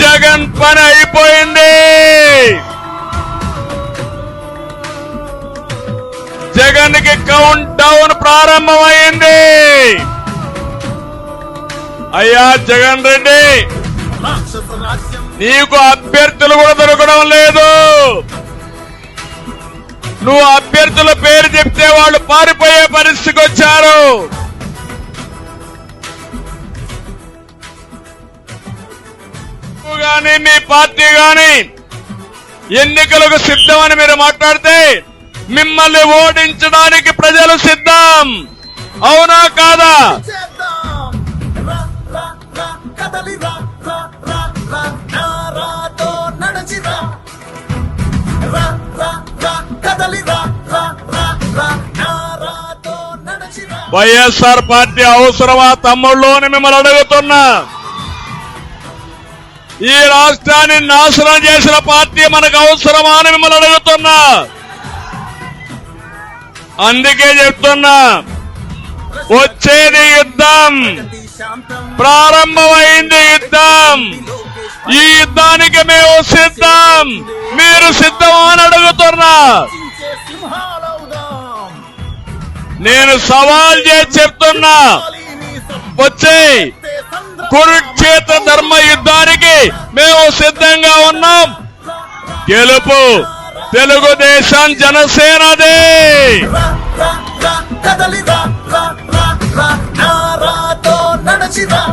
జగన్ పని అయిపోయింది. జగన్ కి కౌంట్ డౌన్ ప్రారంభమైంది. అయ్యా జగన్ రెడ్డి, నీకు అభ్యర్థులు కూడా దొరకడం లేదు. నువ్వు అభ్యర్థుల పేరు చెప్తే వాళ్ళు పారిపోయే పరిస్థితికి వచ్చారు. గాని మీ పార్టీ గాని ఎన్నికలకు సిద్ధమని మీరు మాట్లాడితే మిమ్మల్ని ఓడించడానికి ప్రజలు సిద్ధం. అవునా కాదా? వైఎస్ఆర్ పార్టీ అవసరమా తమ్ముళ్ళు అని మిమ్మల్ని అడుగుతున్నా. ఈ రాష్ట్రాన్ని నాశనం చేసిన పార్టీ మనకు అవసరమా అని మిమ్మల్ని అడుగుతున్నా. అందుకే చెప్తున్నా, వచ్చేది యుద్ధం, ప్రారంభమైంది యుద్ధం. ఈ యుద్ధానికి మేము సిద్ధం, మీరు సిద్ధమా అని అడుగుతున్నా. నేను సవాల్ చేసి చెప్తున్నా, వచ్చే కురుక్షేత్ర ధర్మ యుద్ధానికి మేము సిద్ధంగా ఉన్నాం. గెలుపు తెలుగుదేశం జనసేనదే. కదలిరా, నారాతో నడచిరా.